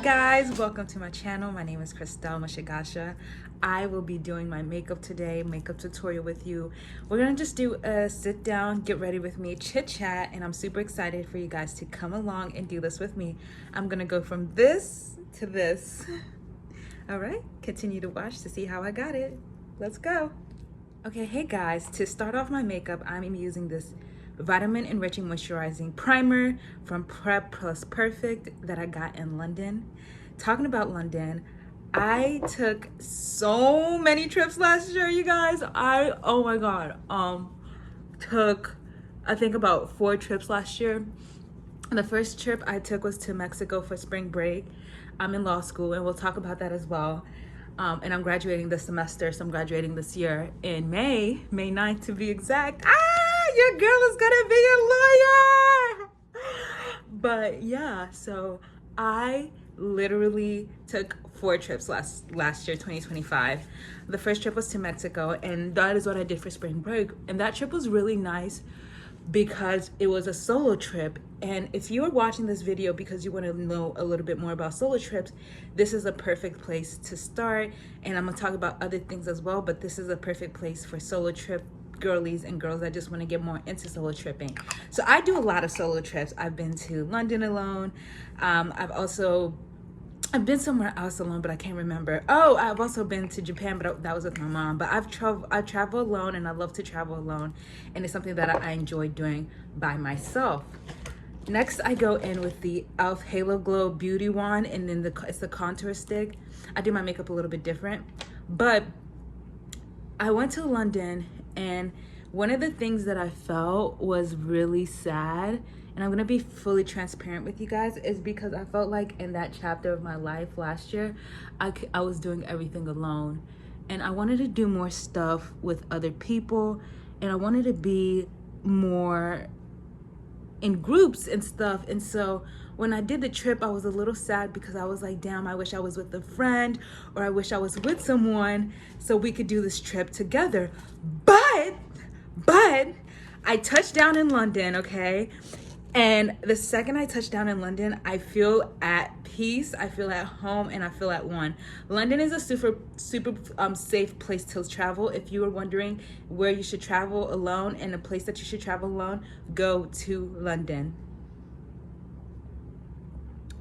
guys, welcome to my channel. My name is Christelle Mashigasha. I will be doing my makeup today, makeup tutorial with you. We're gonna just do a sit down, get ready with me, chit chat, and I'm super excited for you guys to come along and do this with me. I'm gonna go from this to this. All right, continue to watch to see how I got it. Let's go. Okay, hey guys, to start off my makeup, I'm using this vitamin enriching moisturizing primer from Prep Plus Perfect that I got in London. Talking about London, I took so many trips last year, you guys. Oh my god, took I think about 4 trips last year. And the first trip I took was to Mexico for spring break. I'm in law school and we'll talk about that as well. And I'm graduating this semester, so I'm graduating this year in May 9th to be exact. Your girl is gonna be a lawyer. But yeah, so I literally took 4 trips last year, 2025. The first trip was to Mexico, and that is what I did for spring break. And that trip was really nice because it was a solo trip. And if you are watching this video because you want to know a little bit more about solo trips, this is a perfect place to start. And I'm gonna talk about other things as well, but this is a perfect place for solo trip girlies and girls that just want to get more into solo tripping. So I do a lot of solo trips. I've been to London alone. I've been somewhere else alone, but I can't remember. Oh, I've also been to Japan, but that was with my mom. But I travel alone, and I love to travel alone, and it's something that I enjoy doing by myself. Next, I go in with the e.l.f. Halo Glow Beauty Wand, and then it's the contour stick. I do my makeup a little bit different, but I went to London, and one of the things that I felt was really sad, and I'm gonna be fully transparent with you guys, is because I felt like in that chapter of my life last year, I was doing everything alone, and I wanted to do more stuff with other people, and I wanted to be more in groups and stuff. And so when I did the trip, I was a little sad because I was like, damn, I wish I was with a friend, or I wish I was with someone so we could do this trip together. But I touched down in London, okay? And the second I touched down in London, I feel at peace, I feel at home, and I feel at one. London is a super safe place to travel. If you were wondering where you should travel alone and a place that you should travel alone, go to London.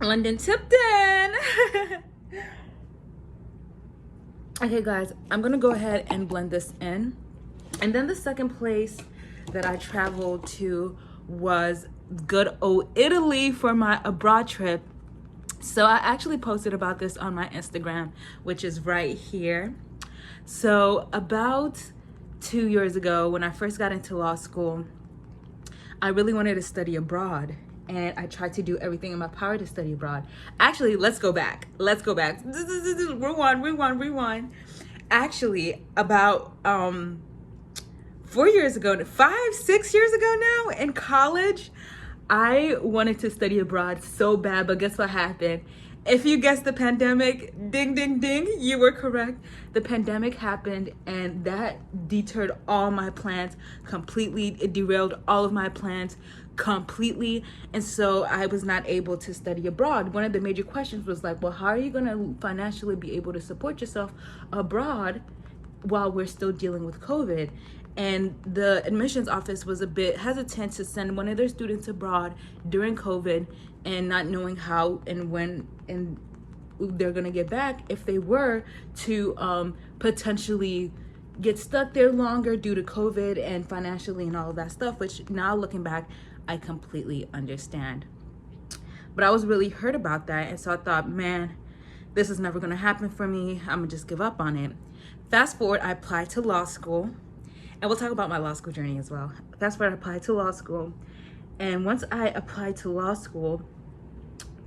London Tipton. Okay guys, I'm gonna go ahead and blend this in. And then the second place that I traveled to was good old Italy for my abroad trip. So I actually posted about this on my Instagram, which is right here. So about 2 years ago, when I first got into law school, I really wanted to study abroad, and I tried to do everything in my power to study abroad. Actually, let's go back. Rewind. Actually, about 4 years ago, 6 years ago now, in college, I wanted to study abroad so bad, but guess what happened? If you guessed the pandemic, ding, ding, ding, you were correct. The pandemic happened, and that deterred all my plans completely. It derailed all of my plans completely, and so I was not able to study abroad. One of the major questions was like, well, how are you going to financially be able to support yourself abroad while we're still dealing with COVID? And the admissions office was a bit hesitant to send one of their students abroad during COVID, and not knowing how and when and they're gonna get back if they were to potentially get stuck there longer due to COVID and financially and all of that stuff, which now looking back, I completely understand. But I was really hurt about that, and so I thought, man, this is never gonna happen for me. I'm gonna just give up on it. Fast forward, I applied to law school. And we'll talk about my law school journey as well. That's where I applied to law school. And once I applied to law school,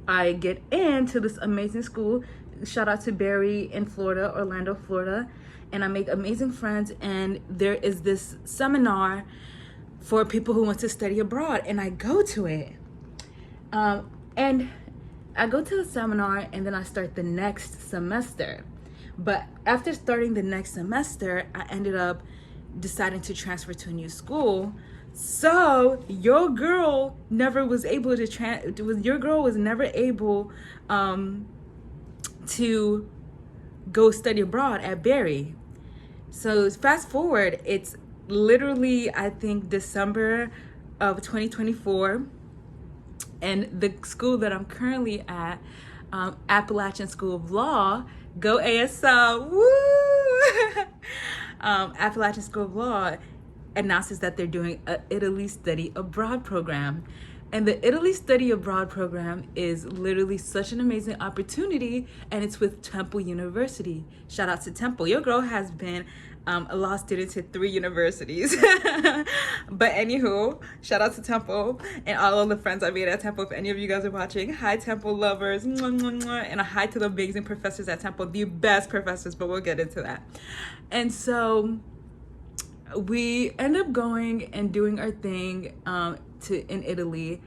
I get into this amazing school. Shout out to Barry in Florida, Orlando, Florida. And I make amazing friends. And there is this seminar for people who want to study abroad. And I go to it. And I go to the seminar, and then I start the next semester. But after starting the next semester, I ended up deciding to transfer to a new school. So your girl never was able to your girl was never able to go study abroad at Berry. So fast forward, it's literally, I think, December of 2024, and the school that I'm currently at, Appalachian School of Law, go ASL, woo! Appalachian School of Law announces that they're doing an Italy study abroad program. And the Italy study abroad program is literally such an amazing opportunity, and it's with Temple University. Shout out to Temple. Your girl has been a law student to 3 universities. But anywho, shout out to Temple and all of the friends I made at Temple. If any of you guys are watching, hi Temple lovers. Mwah, mwah, mwah. And a hi to the amazing professors at Temple, the best professors, but we'll get into that. And so we end up going and doing our thing in Italy,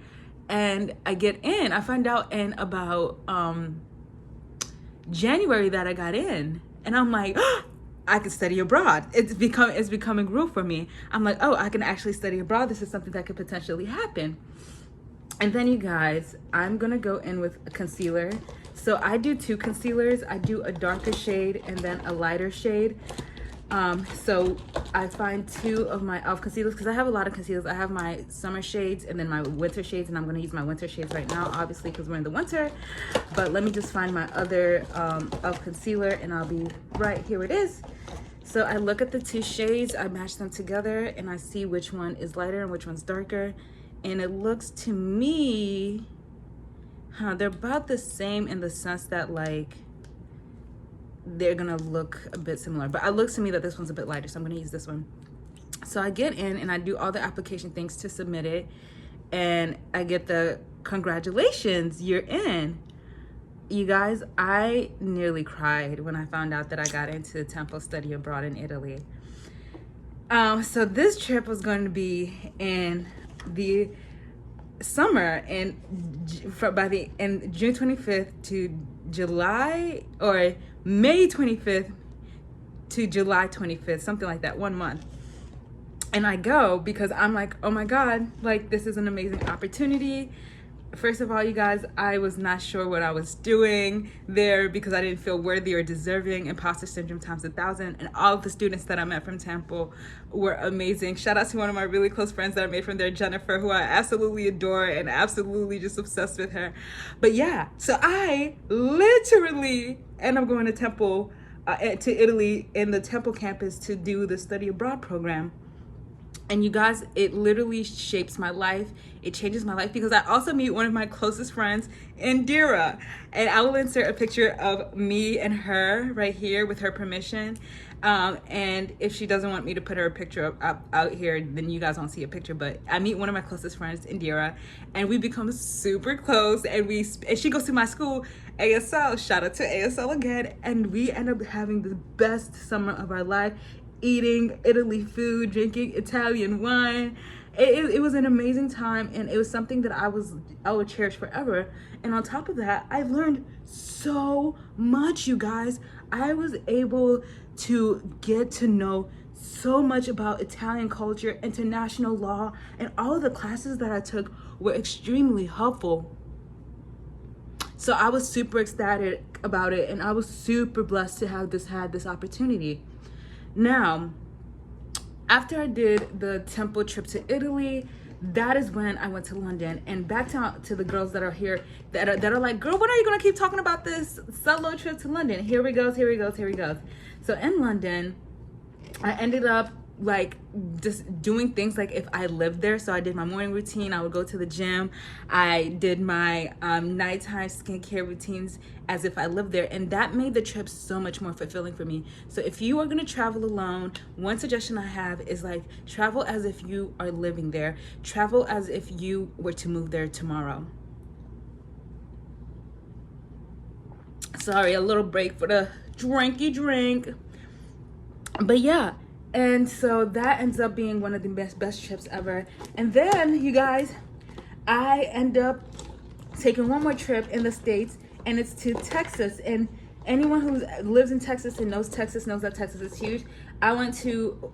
and I get in. I find out in about January that I got in, and I'm like, oh, I can study abroad. It's becoming real for me. I'm like, oh, I can actually study abroad. This is something that could potentially happen. And then you guys, I'm gonna go in with a concealer. So I do 2 concealers. I do a darker shade and then a lighter shade. So I find 2 of my e.l.f. concealers, because I have a lot of concealers. I have my summer shades and then my winter shades, and I'm going to use my winter shades right now, obviously, because we're in the winter. But let me just find my other e.l.f. concealer, and I'll be right here. It is. So I look at the 2 shades, I match them together, and I see which one is lighter and which one's darker. And it looks to me, they're about the same in the sense that, like, they're gonna look a bit similar, but it looks to me that this one's a bit lighter, so I'm gonna use this one. So I get in and I do all the application things to submit it, and I get the congratulations, you're in. You guys, I nearly cried when I found out that I got into Temple study abroad in Italy. So this trip was going to be in the summer, and in June 25th to July, or May 25th to July 25th, something like that, 1 month. And I go because I'm like, oh my God, like, this is an amazing opportunity. First of all, you guys, I was not sure what I was doing there because I didn't feel worthy or deserving. Imposter syndrome times 1,000. And all of the students that I met from Temple were amazing. Shout out to one of my really close friends that I made from there, Jennifer, who I absolutely adore and absolutely just obsessed with her. But yeah, so I literally end up going to Temple, to Italy, in the Temple campus to do the study abroad program. And you guys, it literally shapes my life. It changes my life because I also meet one of my closest friends, Indira. And I will insert a picture of me and her right here with her permission. And if she doesn't want me to put her picture up out here, then you guys won't see a picture. But I meet one of my closest friends, Indira, and we become super close. And she goes to my school, ASL. Shout out to ASL again. And we end up having the best summer of our life, eating Italy food, drinking Italian wine. It was an amazing time, and it was something that I would cherish forever. And on top of that, I learned so much, you guys. I was able to get to know so much about Italian culture, international law, and all of the classes that I took were extremely helpful. So I was super ecstatic about it, and I was super blessed to have had this opportunity. Now, after I did the Temple trip to Italy, that is when I went to London. And back to the girls that are here that are like, girl, when are you gonna keep talking about this solo trip to London? Here we go. So in London, I ended up like just doing things like if I lived there. So I did my morning routine, I would go to the gym, I did my nighttime skincare routines as if I lived there, and that made the trip so much more fulfilling for me. So if you are going to travel alone, one suggestion I have is like travel as if you are living there. Travel as if you were to move there tomorrow. Sorry, a little break for the drinky drink. But yeah, and so that ends up being one of the best trips ever. And then, you guys, I end up taking one more trip in the States, and it's to Texas. And anyone who lives in Texas and knows Texas knows that Texas is huge. I went to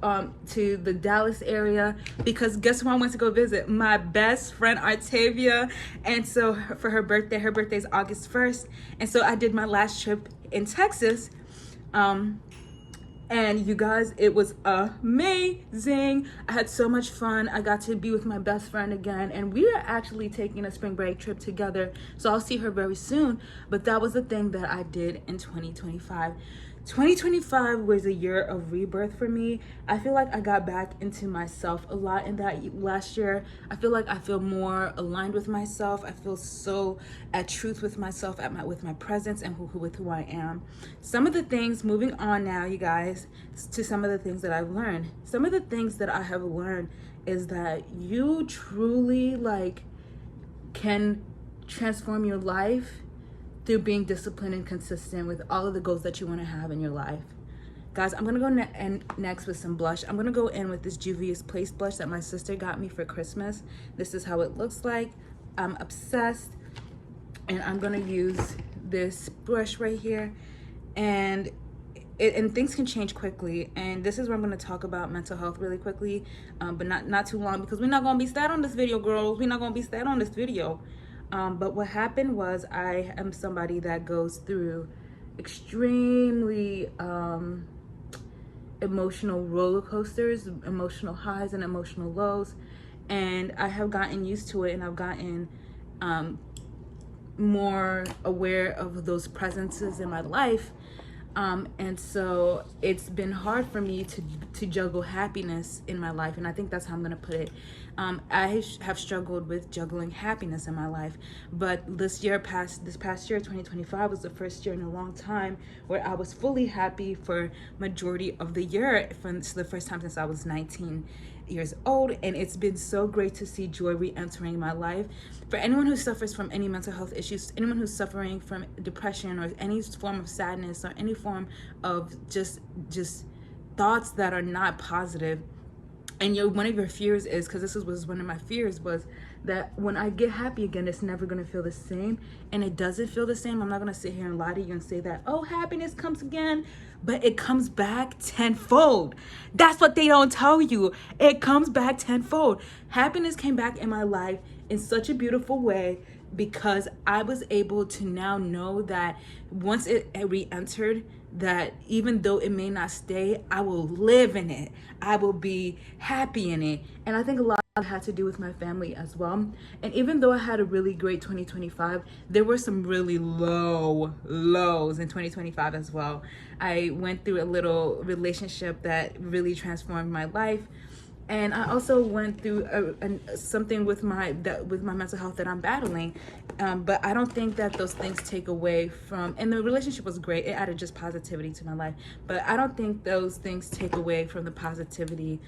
the Dallas area because guess who I went to go visit? My best friend Artavia. And so for her birthday is August 1st. And so I did my last trip in Texas. And you guys, it was amazing. I had so much fun. I got to be with my best friend again, and we are actually taking a spring break trip together. So I'll see her very soon. But that was the thing that I did in 2025. 2025 was a year of rebirth for me. I feel like I got back into myself a lot in that last year. I feel like I feel more aligned with myself. I feel so at truth with myself, with my presence and with who I am. Some of the things, moving on now, you guys, to some of the things that I've learned. Some of the things that I have learned is that you truly can transform your life through being disciplined and consistent with all of the goals that you want to have in your life. Guys, I'm gonna go next with some blush. I'm gonna go in with this Juvia's Place blush that my sister got me for Christmas. This is how it looks like. I'm obsessed. And I'm gonna use this brush right here. And things can change quickly. And this is where I'm gonna talk about mental health really quickly, but not too long, because we're not gonna be sad on this video, girls. We're not gonna be sad on this video. But what happened was, I am somebody that goes through extremely emotional roller coasters, emotional highs and emotional lows. And I have gotten used to it, and I've gotten more aware of those presences in my life. And so it's been hard for me to juggle happiness in my life. And I think that's how I'm going to put it. I have struggled with juggling happiness in my life. But this past year, 2025, was the first year in a long time where I was fully happy for majority of the year. It's the first time since I was 19 years old, and it's been so great to see joy re-entering my life. For anyone who suffers from any mental health issues, anyone who's suffering from depression or any form of sadness or any form of just thoughts that are not positive, and one of your fears is, because this was one of my fears, was that when I get happy again, it's never going to feel the same. And it doesn't feel the same. I'm not going to sit here and lie to you and say that, oh, happiness comes again, but it comes back tenfold. That's what they don't tell you. It comes back tenfold. Happiness came back in my life in such a beautiful way, because I was able to now know that once it re-entered, that even though it may not stay, I will live in it. I will be happy in it. And I think a lot of it had to do with my family as well. And even though I had a really great 2025, there were some really lows in 2025 as well. I went through a little relationship that really transformed my life. And I also went through something with my mental health that I'm battling. But I don't think that those things take away from, and the relationship was great. It added just positivity to my life. But I don't think those things take away from the positivity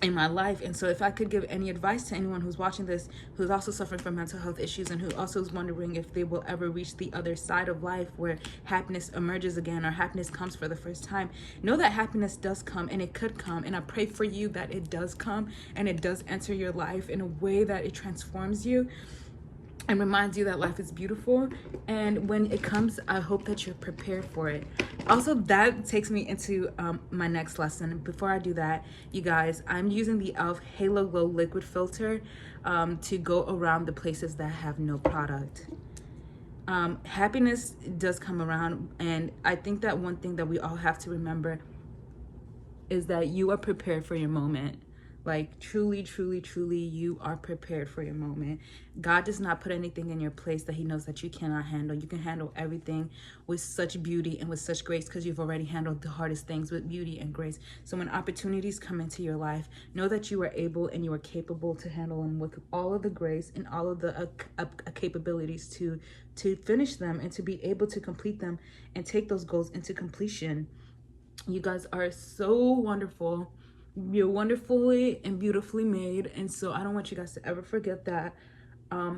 in my life. And so if I could give any advice to anyone who's watching this, who's also suffering from mental health issues, and who also is wondering if they will ever reach the other side of life where happiness emerges again, or happiness comes for the first time, know that happiness does come, and it could come. And I pray for you that it does come, and it does enter your life in a way that it transforms you and reminds you that life is beautiful. And when it comes, I hope that you're prepared for it. Also, that takes me into my next lesson. Before I do that, you guys, I'm using the e.l.f. Halo Glow Liquid Filter to go around the places that have no product. Happiness does come around, and I think that one thing that we all have to remember is that you are prepared for your moment. Like, truly, truly, truly, you are prepared for your moment. God does not put anything in your place that he knows that you cannot handle. You can handle everything with such beauty and with such grace, because you've already handled the hardest things with beauty and grace. So when opportunities come into your life, know that you are able and you are capable to handle them with all of the grace and all of the capabilities to finish them and to be able to complete them and take those goals into completion. You guys are so wonderful. You're wonderfully and beautifully made, and so I don't want you guys to ever forget that.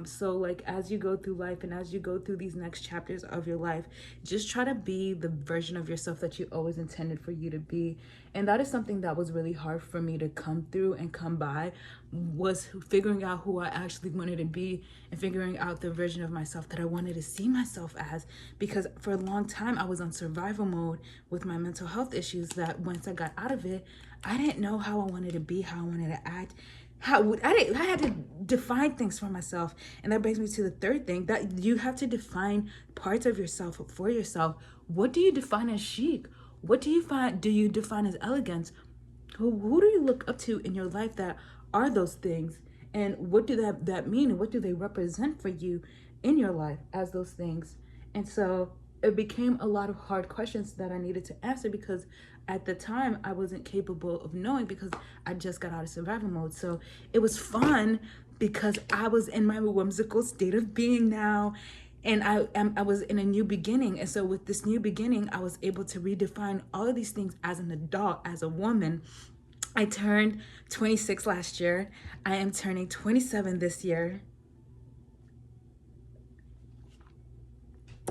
So like, as you go through life and as you go through these next chapters of your life, just try to be the version of yourself that you always intended for you to be. And that is something that was really hard for me to come through and come by, was figuring out who I actually wanted to be and figuring out the version of myself that I wanted to see myself as. Because for a long time I was on survival mode with my mental health issues, that once I got out of it, I didn't know how I wanted to be, how I wanted to act, I had to define things for myself. And that brings me to the third thing, that you have to define parts of yourself for yourself. What do you define as chic? What do you define as elegance? Who do you look up to in your life that are those things? And what do that mean? And what do they represent for you in your life as those things? And so it became a lot of hard questions that I needed to answer, because at the time I wasn't capable of knowing, because I just got out of survival mode. So it was fun because I was in my whimsical state of being now, and I was in a new beginning. And so with this new beginning, I was able to redefine all of these things as an adult, as a woman. I turned 26 last year. I am turning 27 this year.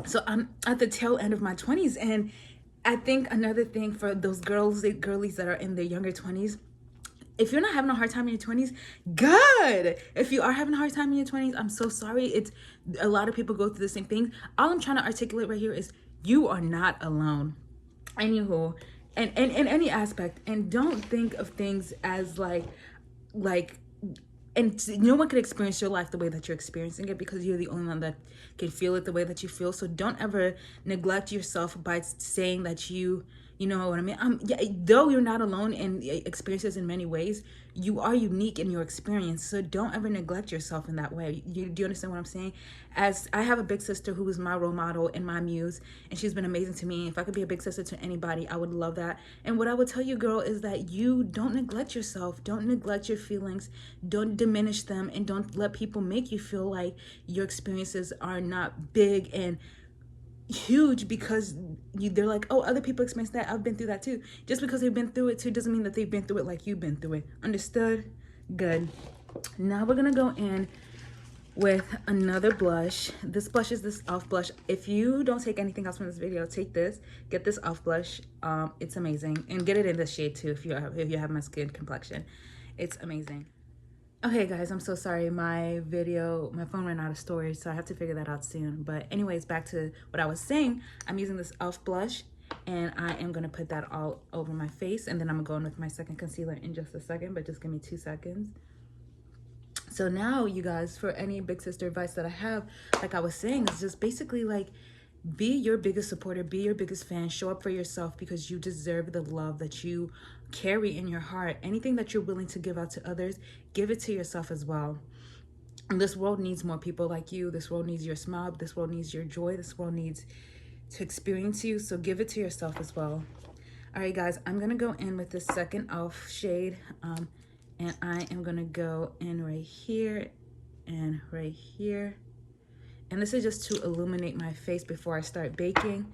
So I'm at the tail end of my 20s. And I think another thing for those girlies that are in their younger 20s, if you're not having a hard time in your 20s, good. If you are having a hard time in your 20s, I'm so sorry. It's a lot of people go through the same things. All I'm trying to articulate right here is you are not alone. Anywho, and in any aspect, and don't think of things as like and no one can experience your life the way that you're experiencing it, because you're the only one that can feel it the way that you feel. So don't ever neglect yourself by saying that you know what I mean? Yeah, though you're not alone in experiences in many ways, you are unique in your experience. So don't ever neglect yourself in that way. Do you understand what I'm saying? As I have a big sister who is my role model and my muse, and she's been amazing to me. If I could be a big sister to anybody, I would love that. And what I would tell you, girl, is that you don't neglect yourself. Don't neglect your feelings. Don't diminish them, and don't let people make you feel like your experiences are not big and huge, because they're like, oh, other people experience that, I've been through that too. Just because they've been through it too doesn't mean that they've been through it like you've been through it. Understood? Good. Now we're gonna go in with another blush. This blush is this e.l.f. blush. If you don't take anything else from this video, take this, get this e.l.f. blush. It's amazing, and get it in this shade too if you have my skin complexion. It's amazing. Okay guys, I'm so sorry. My phone ran out of storage, so I have to figure that out soon. But anyways, back to what I was saying. I'm using this e.l.f. blush, and I am gonna put that all over my face, and then I'm gonna go in with my second concealer in just a second, but just give me 2 seconds. So now, you guys, for any big sister advice that I have, like I was saying, is just basically like, be your biggest supporter, be your biggest fan, show up for yourself, because you deserve the love that you carry in your heart. Anything that you're willing to give out to others, give it to yourself as well. And this world needs more people like you. This world needs your smile. This world needs your joy. This world needs to experience you. So give it to yourself as well. All right, guys, I'm gonna go in with the second e.l.f. shade, and I am gonna go in right here and right here. And this is just to illuminate my face before I start baking.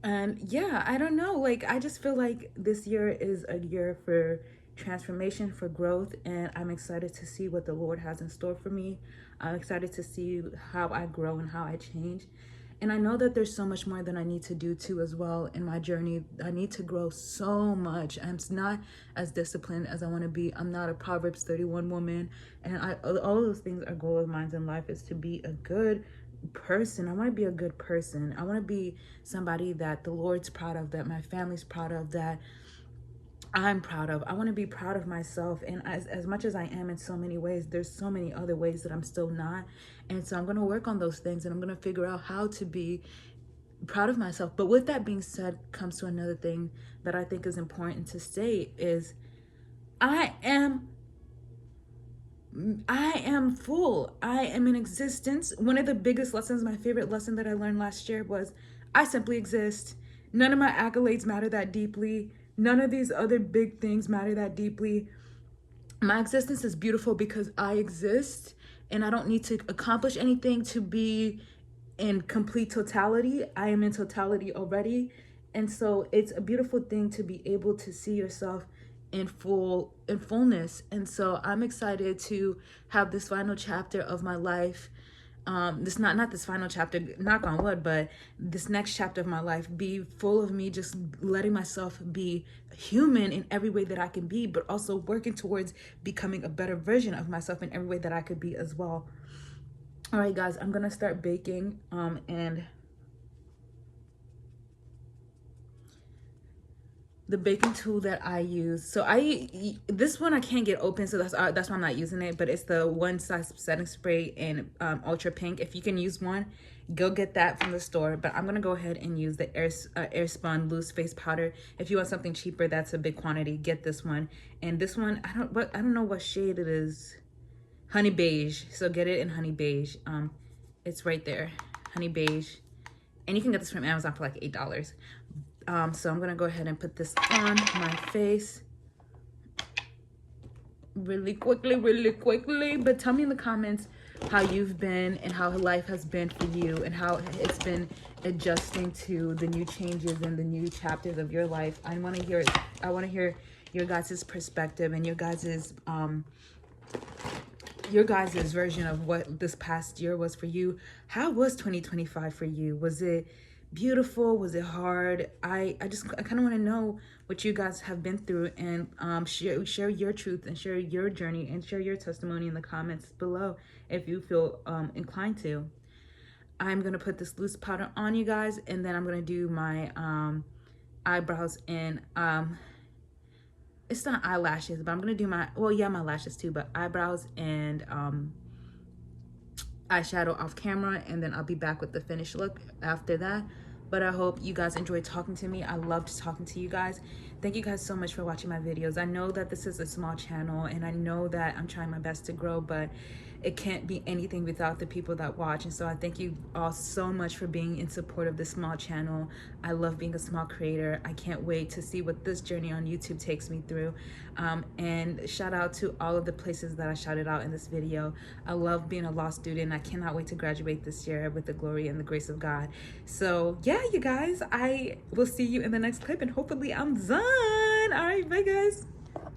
And yeah, I don't know, like, I just feel like this year is a year for transformation, for growth, and I'm excited to see what the Lord has in store for me. I'm excited to see how I grow and how I change. And I know that there's so much more that I need to do too as well in my journey. I need to grow so much. I'm not as disciplined as I want to be. I'm not a Proverbs 31 woman. And all those things are goals of mine in life, is to be a good person. I want to be a good person. I want to be somebody that the Lord's proud of, that my family's proud of, that I'm proud of. I want to be proud of myself. And as much as I am in so many ways, there's so many other ways that I'm still not. And so I'm going to work on those things, and I'm going to figure out how to be proud of myself. But with that being said, comes to another thing that I think is important to say is I am full. I am in existence. One of the biggest lessons, my favorite lesson that I learned last year was I simply exist. None of my accolades matter that deeply. None of these other big things matter that deeply. My existence is beautiful because I exist, and I don't need to accomplish anything to be in complete totality. I am in totality already. And so it's a beautiful thing to be able to see yourself in fullness. And so I'm excited to have this final chapter of my life, not this final chapter, knock on wood, but this next chapter of my life be full of me just letting myself be human in every way that I can be, but also working towards becoming a better version of myself in every way that I could be as well. All right, guys, I'm gonna start baking, and the baking tool that I use. So this one I can't get open, so that's why I'm not using it. But it's the One Size Setting Spray in Ultra Pink. If you can use one, go get that from the store. But I'm gonna go ahead and use the Airspun Loose Face Powder. If you want something cheaper, that's a big quantity, get this one. And this one, I don't know what shade it is. Honey Beige. So get it in Honey Beige. It's right there, Honey Beige. And you can get this from Amazon for like $8. So I'm gonna go ahead and put this on my face really quickly. But tell me in the comments how you've been and how life has been for you and how it's been adjusting to the new changes and the new chapters of your life. I want to hear your guys' perspective and your guys' version of what this past year was for you. How was 2025 for you? Was it beautiful? Was it hard? I kind of want to know what you guys have been through, and share your truth and share your journey and share your testimony in the comments below if you feel inclined to. I'm gonna put this loose powder on, you guys, and then I'm gonna do my eyebrows and it's not eyelashes, but I'm gonna do my my lashes too, but eyebrows and eyeshadow off camera, and then I'll be back with the finished look after that. But I hope you guys enjoyed talking to me. I loved talking to you guys. Thank you guys so much for watching my videos. I know that this is a small channel, and I know that I'm trying my best to grow, but it can't be anything without the people that watch. And so I thank you all so much for being in support of this small channel. I love being a small creator. I can't wait to see what this journey on YouTube takes me through. And shout out to all of the places that I shouted out in this video. I love being a law student. I cannot wait to graduate this year with the glory and the grace of God. So yeah, you guys, I will see you in the next clip, and hopefully I'm done. All right, bye guys.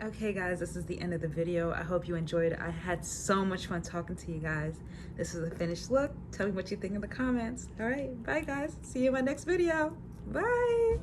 Okay guys, this is the end of the video. I hope you enjoyed it. I had so much fun talking to you guys. This is a finished look. Tell me what you think in the comments. All right, bye guys. See you in my next video. Bye.